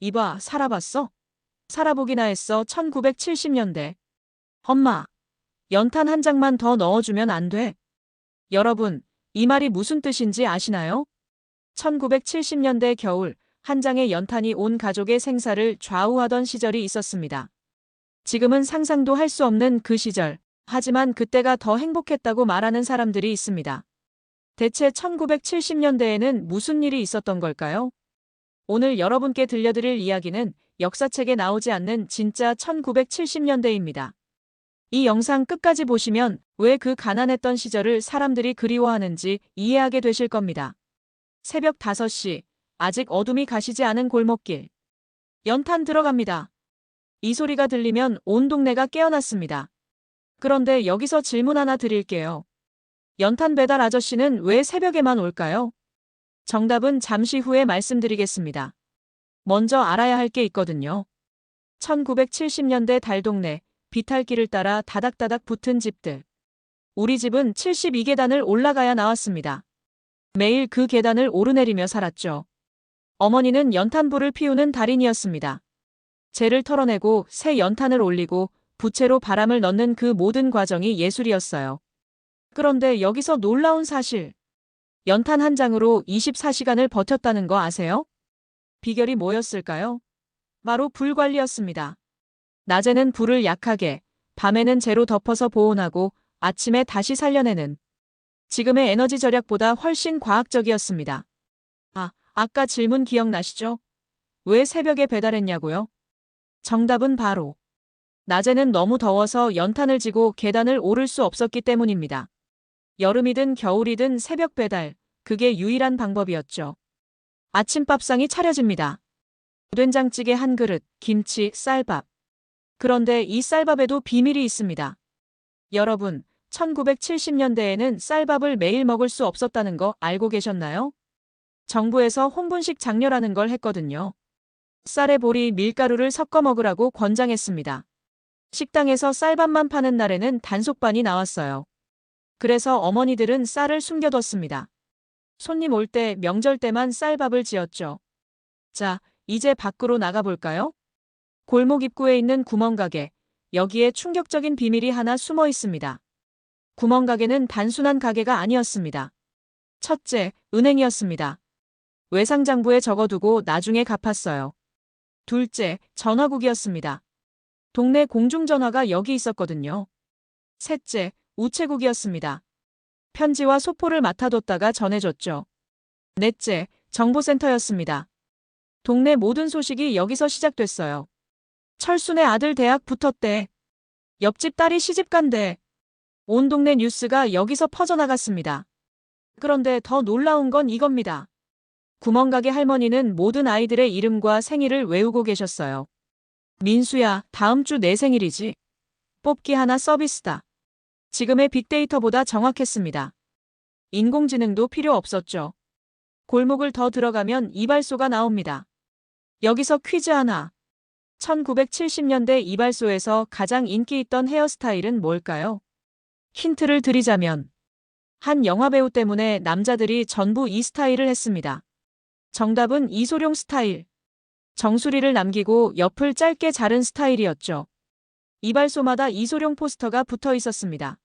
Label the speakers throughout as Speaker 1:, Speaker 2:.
Speaker 1: 이봐, 살아봤어? 살아보기나 했어. 1970년대. 엄마, 연탄 한 장만 더 넣어주면 안 돼? 여러분, 이 말이 무슨 뜻인지 아시나요? 1970년대 겨울, 한 장의 연탄이 온 가족의 생사를 좌우하던 시절이 있었습니다. 지금은 상상도 할 수 없는 그 시절, 하지만 그때가 더 행복했다고 말하는 사람들이 있습니다. 대체 1970년대에는 무슨 일이 있었던 걸까요? 오늘 여러분께 들려드릴 이야기는 역사책에 나오지 않는 진짜 1970년대입니다. 이 영상 끝까지 보시면 왜 그 가난했던 시절을 사람들이 그리워하는지 이해하게 되실 겁니다. 새벽 5시, 아직 어둠이 가시지 않은 골목길. 연탄 들어갑니다. 이 소리가 들리면 온 동네가 깨어났습니다. 그런데 여기서 질문 하나 드릴게요. 연탄 배달 아저씨는 왜 새벽에만 올까요? 정답은 잠시 후에 말씀드리겠습니다. 먼저 알아야 할 게 있거든요. 1970년대 달동네, 비탈길을 따라 다닥다닥 붙은 집들. 우리 집은 72계단을 올라가야 나왔습니다. 매일 그 계단을 오르내리며 살았죠. 어머니는 연탄불을 피우는 달인이었습니다. 재를 털어내고 새 연탄을 올리고 부채로 바람을 넣는 그 모든 과정이 예술이었어요. 그런데 여기서 놀라운 사실. 연탄 한 장으로 24시간을 버텼다는 거 아세요? 비결이 뭐였을까요? 바로 불 관리였습니다. 낮에는 불을 약하게, 밤에는 재로 덮어서 보온하고 아침에 다시 살려내는. 지금의 에너지 절약보다 훨씬 과학적이었습니다. 아까 질문 기억나시죠? 왜 새벽에 배달했냐고요? 정답은 바로 낮에는 너무 더워서 연탄을 지고 계단을 오를 수 없었기 때문입니다. 여름이든 겨울이든 새벽 배달, 그게 유일한 방법이었죠. 아침밥상이 차려집니다. 된장찌개 한 그릇, 김치, 쌀밥. 그런데 이 쌀밥에도 비밀이 있습니다. 여러분, 1970년대에는 쌀밥을 매일 먹을 수 없었다는 거 알고 계셨나요? 정부에서 혼분식 장려라는 걸 했거든요. 쌀에 보리, 밀가루를 섞어 먹으라고 권장했습니다. 식당에서 쌀밥만 파는 날에는 단속반이 나왔어요. 그래서 어머니들은 쌀을 숨겨뒀습니다. 손님 올 때, 명절 때만 쌀밥을 지었죠. 자, 이제 밖으로 나가볼까요? 골목 입구에 있는 구멍가게. 여기에 충격적인 비밀이 하나 숨어 있습니다. 구멍가게는 단순한 가게가 아니었습니다. 첫째, 은행이었습니다. 외상장부에 적어두고 나중에 갚았어요. 둘째, 전화국이었습니다. 동네 공중전화가 여기 있었거든요. 셋째, 우체국이었습니다. 편지와 소포를 맡아뒀다가 전해줬죠. 넷째, 정보센터였습니다. 동네 모든 소식이 여기서 시작됐어요. 철순의 아들 대학 붙었대. 옆집 딸이 시집간대. 온 동네 뉴스가 여기서 퍼져나갔습니다. 그런데 더 놀라운 건 이겁니다. 구멍가게 할머니는 모든 아이들의 이름과 생일을 외우고 계셨어요. 민수야, 다음 주 내 생일이지. 뽑기 하나 서비스다. 지금의 빅데이터보다 정확했습니다. 인공지능도 필요 없었죠. 골목을 더 들어가면 이발소가 나옵니다. 여기서 퀴즈 하나. 1970년대 이발소에서 가장 인기 있던 헤어스타일은 뭘까요? 힌트를 드리자면 한 영화배우 때문에 남자들이 전부 이 스타일을 했습니다. 정답은 이소룡 스타일. 정수리를 남기고 옆을 짧게 자른 스타일이었죠. 이발소마다 이소룡 포스터가 붙어 있었습니다.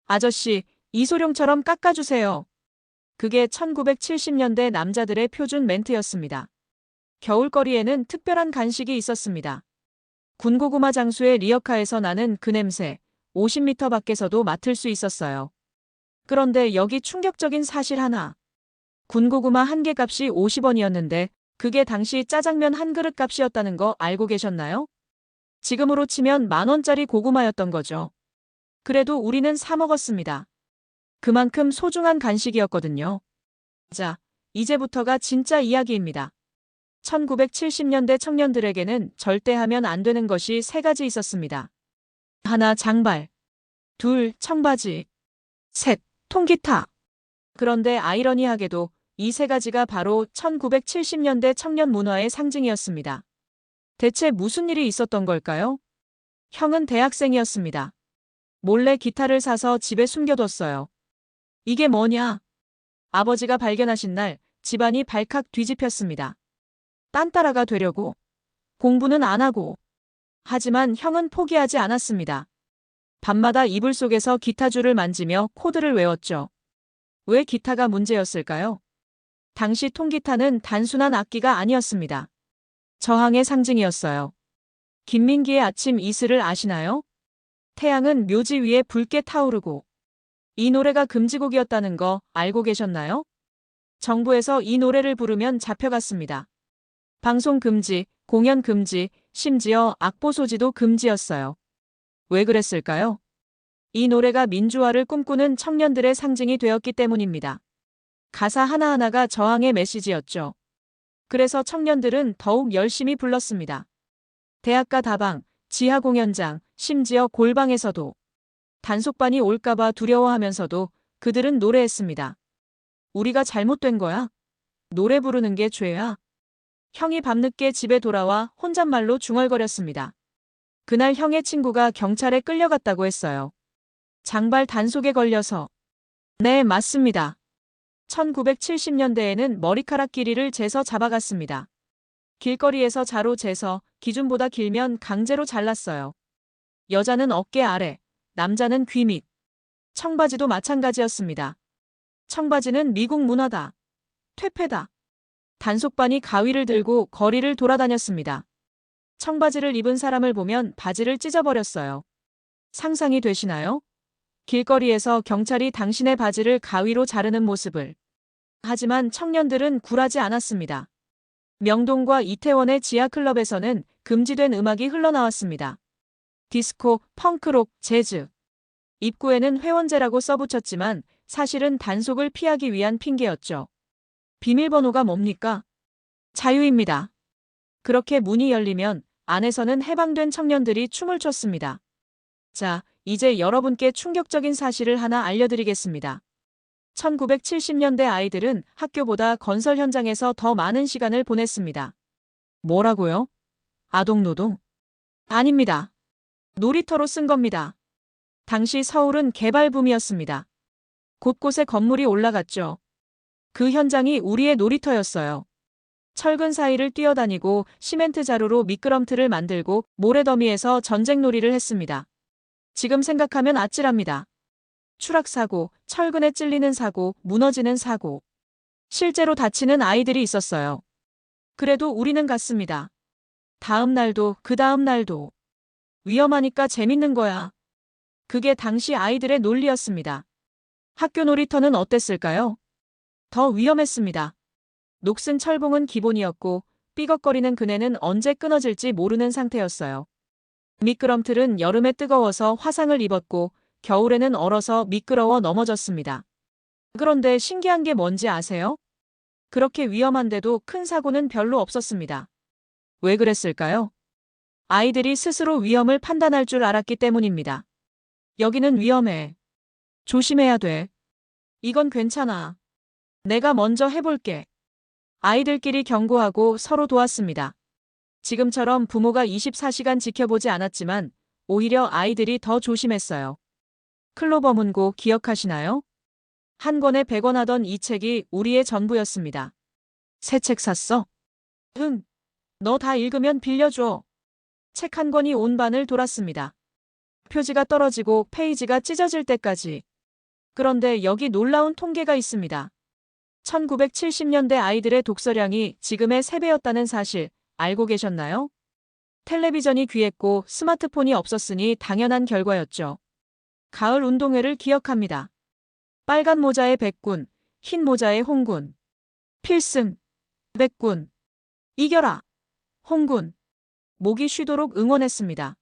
Speaker 1: 아저씨, 이소룡처럼 깎아주세요. 그게 1970년대 남자들의 표준 멘트였습니다. 겨울거리에는 특별한 간식이 있었습니다. 군고구마 장수의 리어카에서 나는 그 냄새, 50m 밖에서도 맡을 수 있었어요. 그런데 여기 충격적인 사실 하나. 군고구마 한 개 값이 50원이었는데 그게 당시 짜장면 한 그릇 값이었다는 거 알고 계셨나요? 지금으로 치면 10,000원짜리 고구마였던 거죠. 그래도 우리는 사 먹었습니다. 그만큼 소중한 간식이었거든요. 자, 이제부터가 진짜 이야기입니다. 1970년대 청년들에게는 절대 하면 안 되는 것이 세 가지 있었습니다. 하나, 장발. 둘, 청바지. 셋, 통기타. 그런데 아이러니하게도 이 세 가지가 바로 1970년대 청년 문화의 상징이었습니다. 대체 무슨 일이 있었던 걸까요? 형은 대학생이었습니다. 몰래 기타를 사서 집에 숨겨뒀어요. 이게 뭐냐? 아버지가 발견하신 날 집안이 발칵 뒤집혔습니다. 딴따라가 되려고. 공부는 안 하고. 하지만 형은 포기하지 않았습니다. 밤마다 이불 속에서 기타줄을 만지며 코드를 외웠죠. 왜 기타가 문제였을까요? 당시 통기타는 단순한 악기가 아니었습니다. 저항의 상징이었어요. 김민기의 아침 이슬을 아시나요? 태양은 묘지 위에 붉게 타오르고. 이 노래가 금지곡이었다는 거 알고 계셨나요? 정부에서 이 노래를 부르면 잡혀갔습니다. 방송 금지, 공연 금지, 심지어 악보 소지도 금지였어요. 왜 그랬을까요? 이 노래가 민주화를 꿈꾸는 청년들의 상징이 되었기 때문입니다. 가사 하나하나가 저항의 메시지였죠. 그래서 청년들은 더욱 열심히 불렀습니다. 대학가 다방, 지하 공연장, 심지어 골방에서도. 단속반이 올까봐 두려워하면서도 그들은 노래했습니다. 우리가 잘못된 거야? 노래 부르는 게 죄야? 형이 밤늦게 집에 돌아와 혼잣말로 중얼거렸습니다. 그날 형의 친구가 경찰에 끌려갔다고 했어요. 장발 단속에 걸려서. 네, 맞습니다. 1970년대에는 머리카락 길이를 재서 잡아갔습니다. 길거리에서 자로 재서 기준보다 길면 강제로 잘랐어요. 여자는 어깨 아래, 남자는 귀 밑. 청바지도 마찬가지였습니다. 청바지는 미국 문화다. 퇴폐다. 단속반이 가위를 들고 거리를 돌아다녔습니다. 청바지를 입은 사람을 보면 바지를 찢어버렸어요. 상상이 되시나요? 길거리에서 경찰이 당신의 바지를 가위로 자르는 모습을. 하지만 청년들은 굴하지 않았습니다. 명동과 이태원의 지하클럽에서는 금지된 음악이 흘러나왔습니다. 디스코, 펑크록, 재즈. 입구에는 회원제라고 써붙였지만 사실은 단속을 피하기 위한 핑계였죠. 비밀번호가 뭡니까? 자유입니다. 그렇게 문이 열리면 안에서는 해방된 청년들이 춤을 췄습니다. 자, 이제 여러분께 충격적인 사실을 하나 알려드리겠습니다. 1970년대 아이들은 학교보다 건설 현장에서 더 많은 시간을 보냈습니다. 뭐라고요? 아동노동? 아닙니다. 놀이터로 쓴 겁니다. 당시 서울은 개발붐이었습니다. 곳곳에 건물이 올라갔죠. 그 현장이 우리의 놀이터였어요. 철근 사이를 뛰어다니고 시멘트 자루로 미끄럼틀을 만들고 모래더미에서 전쟁놀이를 했습니다. 지금 생각하면 아찔합니다. 추락사고, 철근에 찔리는 사고, 무너지는 사고. 실제로 다치는 아이들이 있었어요. 그래도 우리는 갔습니다. 다음 날도 그 다음 날도. 위험하니까 재밌는 거야. 그게 당시 아이들의 논리였습니다. 학교 놀이터는 어땠을까요? 더 위험했습니다. 녹슨 철봉은 기본이었고 삐걱거리는 그네는 언제 끊어질지 모르는 상태였어요. 미끄럼틀은 여름에 뜨거워서 화상을 입었고 겨울에는 얼어서 미끄러워 넘어졌습니다. 그런데 신기한 게 뭔지 아세요? 그렇게 위험한데도 큰 사고는 별로 없었습니다. 왜 그랬을까요? 아이들이 스스로 위험을 판단할 줄 알았기 때문입니다. 여기는 위험해. 조심해야 돼. 이건 괜찮아. 내가 먼저 해볼게. 아이들끼리 경고하고 서로 도왔습니다. 지금처럼 부모가 24시간 지켜보지 않았지만 오히려 아이들이 더 조심했어요. 클로버 문고 기억하시나요? 한 권에 100원 하던 이 책이 우리의 전부였습니다. 새 책 샀어? 응. 너 다 읽으면 빌려줘. 책 한 권이 온 반을 돌았습니다. 표지가 떨어지고 페이지가 찢어질 때까지. 그런데 여기 놀라운 통계가 있습니다. 1970년대 아이들의 독서량이 지금의 3배였다는 사실 알고 계셨나요? 텔레비전이 귀했고 스마트폰이 없었으니 당연한 결과였죠. 가을 운동회를 기억합니다. 빨간 모자의 백군, 흰 모자의 홍군. 필승, 백군. 이겨라, 홍군. 목이 쉬도록 응원했습니다.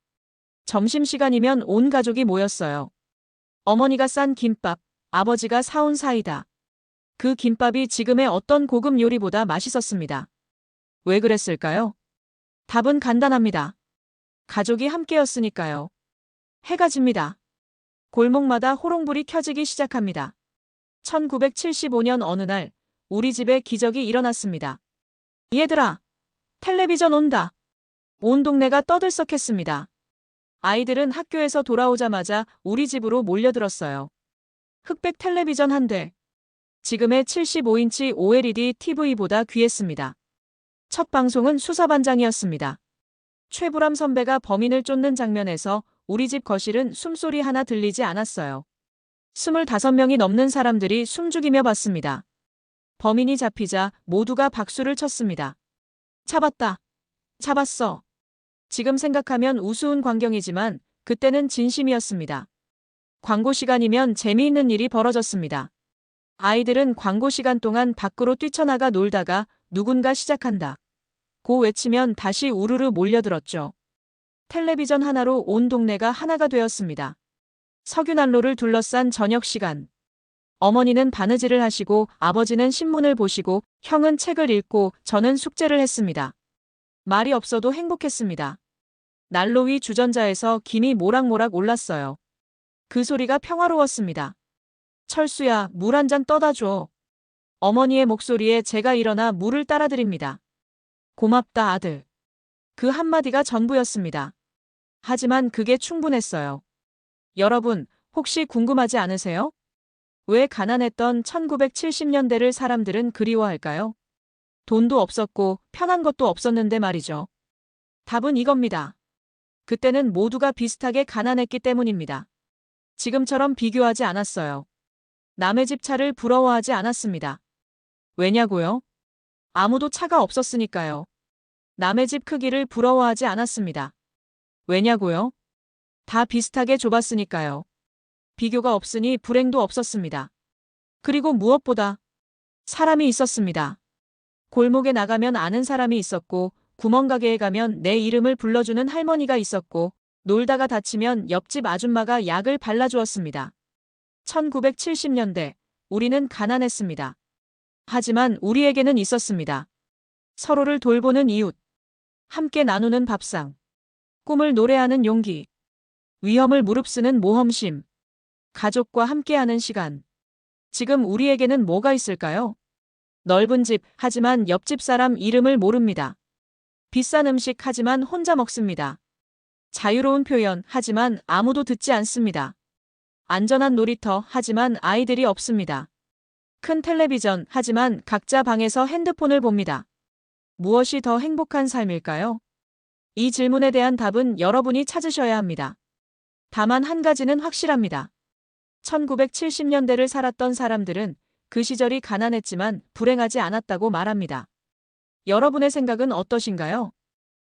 Speaker 1: 점심시간이면 온 가족이 모였어요. 어머니가 싼 김밥, 아버지가 사온 사이다. 그 김밥이 지금의 어떤 고급 요리보다 맛있었습니다. 왜 그랬을까요? 답은 간단합니다. 가족이 함께였으니까요. 해가 집니다. 골목마다 호롱불이 켜지기 시작합니다. 1975년 어느 날 우리 집에 기적이 일어났습니다. 얘들아, 텔레비전 온다. 온 동네가 떠들썩했습니다. 아이들은 학교에서 돌아오자마자 우리 집으로 몰려들었어요. 흑백 텔레비전 한 대. 지금의 75인치 OLED TV보다 귀했습니다. 첫 방송은 수사반장이었습니다. 최불암 선배가 범인을 쫓는 장면에서 우리 집 거실은 숨소리 하나 들리지 않았어요. 25명이 넘는 사람들이 숨죽이며 봤습니다. 범인이 잡히자 모두가 박수를 쳤습니다. 잡았다. 잡았어. 지금 생각하면 우스운 광경이지만 그때는 진심이었습니다. 광고 시간이면 재미있는 일이 벌어졌습니다. 아이들은 광고 시간 동안 밖으로 뛰쳐나가 놀다가 누군가 시작한다 고 외치면 다시 우르르 몰려들었죠. 텔레비전 하나로 온 동네가 하나가 되었습니다. 석유난로를 둘러싼 저녁 시간. 어머니는 바느질을 하시고 아버지는 신문을 보시고 형은 책을 읽고 저는 숙제를 했습니다. 말이 없어도 행복했습니다. 난로 위 주전자에서 김이 모락모락 올랐어요. 그 소리가 평화로웠습니다. 철수야, 물 한 잔 떠다 줘. 어머니의 목소리에 제가 일어나 물을 따라 드립니다. 고맙다, 아들. 그 한마디가 전부였습니다. 하지만 그게 충분했어요. 여러분, 혹시 궁금하지 않으세요? 왜 가난했던 1970년대를 사람들은 그리워할까요? 돈도 없었고 편한 것도 없었는데 말이죠. 답은 이겁니다. 그때는 모두가 비슷하게 가난했기 때문입니다. 지금처럼 비교하지 않았어요. 남의 집 차를 부러워하지 않았습니다. 왜냐고요? 아무도 차가 없었으니까요. 남의 집 크기를 부러워하지 않았습니다. 왜냐고요? 다 비슷하게 좁았으니까요. 비교가 없으니 불행도 없었습니다. 그리고 무엇보다 사람이 있었습니다. 골목에 나가면 아는 사람이 있었고, 구멍가게에 가면 내 이름을 불러주는 할머니가 있었고, 놀다가 다치면 옆집 아줌마가 약을 발라주었습니다. 1970년대, 우리는 가난했습니다. 하지만 우리에게는 있었습니다. 서로를 돌보는 이웃, 함께 나누는 밥상, 꿈을 노래하는 용기, 위험을 무릅쓰는 모험심, 가족과 함께하는 시간. 지금 우리에게는 뭐가 있을까요? 넓은 집, 하지만 옆집 사람 이름을 모릅니다. 비싼 음식, 하지만 혼자 먹습니다. 자유로운 표현, 하지만 아무도 듣지 않습니다. 안전한 놀이터, 하지만 아이들이 없습니다. 큰 텔레비전, 하지만 각자 방에서 핸드폰을 봅니다. 무엇이 더 행복한 삶일까요? 이 질문에 대한 답은 여러분이 찾으셔야 합니다. 다만 한 가지는 확실합니다. 1970년대를 살았던 사람들은 그 시절이 가난했지만 불행하지 않았다고 말합니다. 여러분의 생각은 어떠신가요?